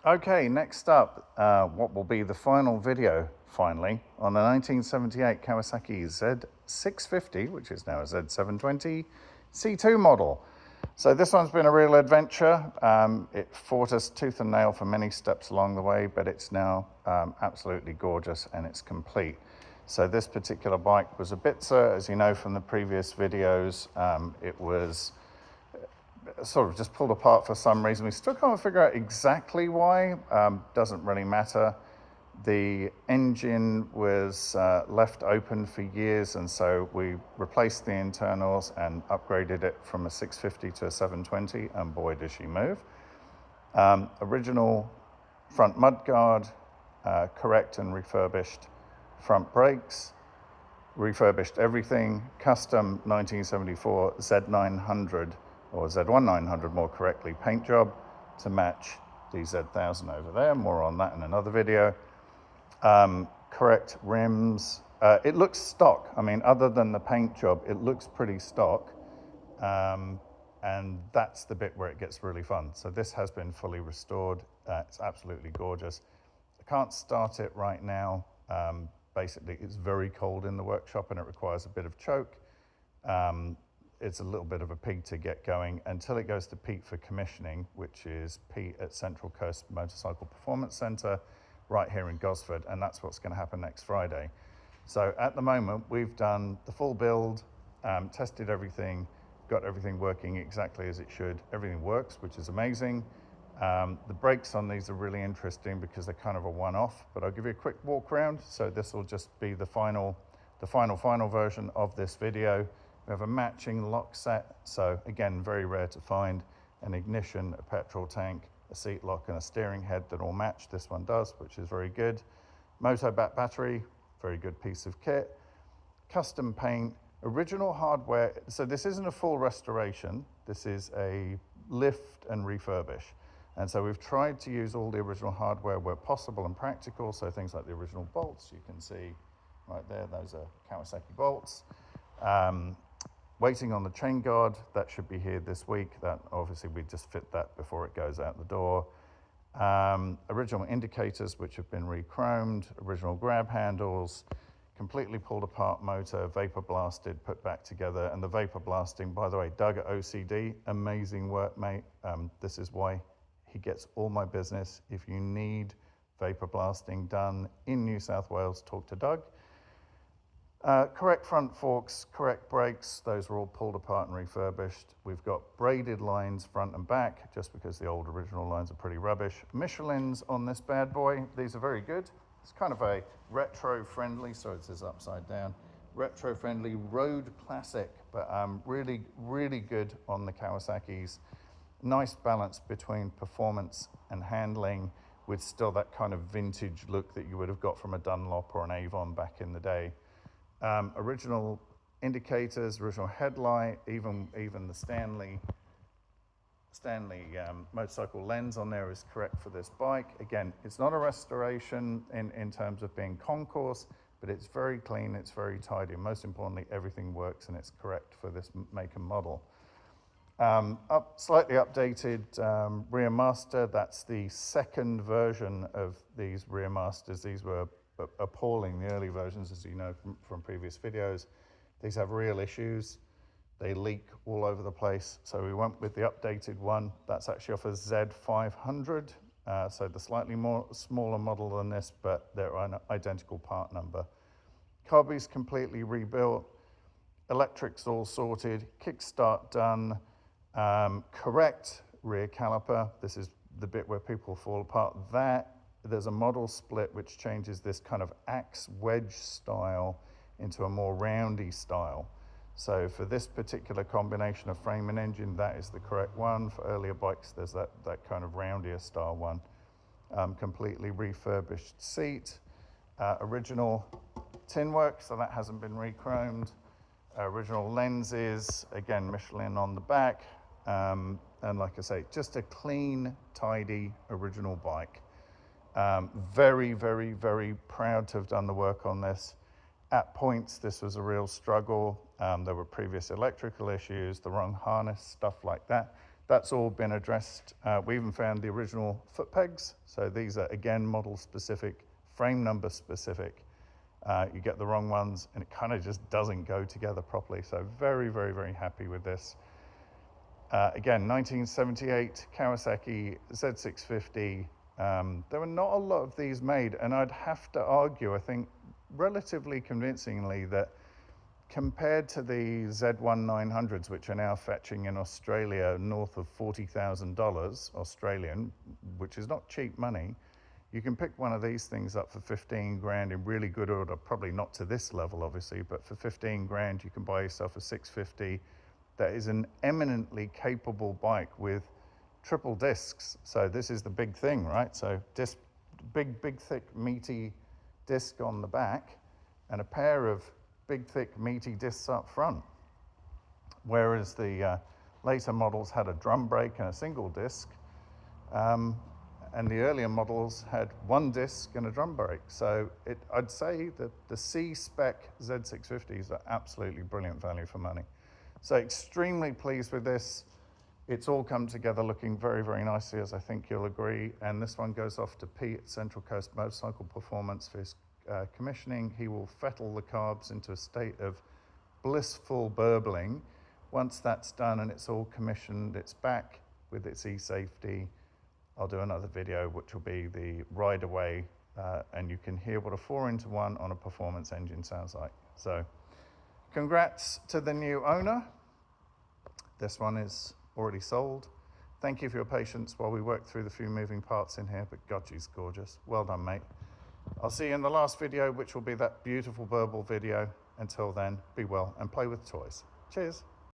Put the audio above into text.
Okay, next up, what will be the final video, finally, on the 1978 Kawasaki Z650, which is now a Z720 C2 model. So this one's been a real adventure. It fought us tooth and nail for many steps along the way, but it's now absolutely gorgeous and it's complete. So this particular bike was a Bitzer, as you know from the previous videos. It was sort of just pulled apart for some reason. We still can't figure out exactly why. Doesn't really matter. The engine was left open for years, and so we replaced the internals and upgraded it from a 650 to a 720, and boy, does she move. Original front mudguard, correct and refurbished front brakes, refurbished everything, custom 1974 Z900, or Z1900 more correctly, paint job to match the Z1000 over there. More on that in another video. Correct rims. It looks stock. I mean, other than the paint job, it looks pretty stock. And that's the bit where it gets really fun. So this has been fully restored. It's absolutely gorgeous. I can't start it right now. Basically, it's very cold in the workshop and it requires a bit of choke. It's a little bit of a pig to get going until it goes to Pete for commissioning, which is Pete at Central Coast Motorcycle Performance Centre right here in Gosford, and that's what's going to happen next Friday. So at the moment, we've done the full build, tested everything, got everything working exactly as it should. Everything works, which is amazing. The brakes on these are really interesting because they're kind of a one-off, but I'll give you a quick walk around. So this will just be the final version of this video. We have a matching lock set, so again, very rare to find. An ignition, a petrol tank, a seat lock, and a steering head that all match. This one does, which is very good. Moto back battery, very good piece of kit. Custom paint, original hardware. So this isn't a full restoration. This is a lift and refurbish. And so we've tried to use all the original hardware where possible and practical. So things like the original bolts, you can see right there, those are Kawasaki bolts. Waiting on the chain guard, that should be here this week. That obviously we just fit that before it goes out the door. Original indicators, which have been re-chromed, original grab handles, completely pulled apart motor, vapor blasted, put back together. And the vapor blasting, by the way, Doug at OCD, amazing work, mate. This is why he gets all my business. If you need vapor blasting done in New South Wales, talk to Doug. Correct front forks, correct brakes, those were all pulled apart and refurbished. We've got braided lines front and back, just because the old original lines are pretty rubbish. Michelin's on this bad boy. These are very good. It's kind of a retro-friendly, sorry, this is upside down, retro-friendly road classic, but really, really good on the Kawasaki's. Nice balance between performance and handling with still that kind of vintage look that you would have got from a Dunlop or an Avon back in the day. Original indicators, original headlight, even the Stanley motorcycle lens on there is correct for this bike. Again, it's not a restoration in terms of being concourse, but it's very clean, it's very tidy, and most importantly, everything works and it's correct for this make and model. Slightly updated rear master. That's the second version of these rear masters. These were appalling, the early versions, as you know from previous videos. These have real issues. They leak all over the place. So we went with the updated one. That's actually off a Z500. So the slightly smaller model than this, but they're an identical part number. Carby's completely rebuilt. Electrics all sorted. Kickstart done. Correct rear caliper. This is the bit where people fall apart. There's a model split which changes this kind of axe wedge style into a more roundy style. So for this particular combination of frame and engine, that is the correct one. For earlier bikes, there's that kind of roundier style one. Completely refurbished seat. Original tin work, so that hasn't been re-chromed. Original lenses, again, Michelin on the back. And like I say, just a clean, tidy, original bike. Very, very, very proud to have done the work on this. At points, this was a real struggle. There were previous electrical issues, the wrong harness, stuff like that. That's all been addressed. We even found the original foot pegs. So these are, again, model specific, frame number specific. You get the wrong ones and it kind of just doesn't go together properly. So very, very, very happy with this. Again, 1978 Kawasaki Z650. There were not a lot of these made, and I'd have to argue, I think, relatively convincingly, that compared to the Z1900s, which are now fetching in Australia north of $40,000 Australian, which is not cheap money, you can pick one of these things up for 15 grand in really good order, probably not to this level, obviously, but for 15 grand, you can buy yourself a 650 that is an eminently capable bike with triple discs. So this is the big thing, right? So disc, big, thick, meaty disc on the back and a pair of big, thick, meaty discs up front. Whereas the later models had a drum brake and a single disc. And the earlier models had one disc and a drum brake. So I'd say that the C-spec Z650s are absolutely brilliant value for money. So extremely pleased with this. It's all come together looking very, very nicely, as I think you'll agree. And this one goes off to Pete at Central Coast Motorcycle Performance for his commissioning. He will fettle the carbs into a state of blissful burbling. Once that's done and it's all commissioned, it's back with its e-safety. I'll do another video, which will be the ride away, and you can hear what a 4-into-1 on a performance engine sounds like. So congrats to the new owner. This one is already sold. Thank you for your patience while we work through the few moving parts in here, but God, she's gorgeous. Well done, mate. I'll see you in the last video, which will be that beautiful burble video. Until then, be well and play with toys. Cheers.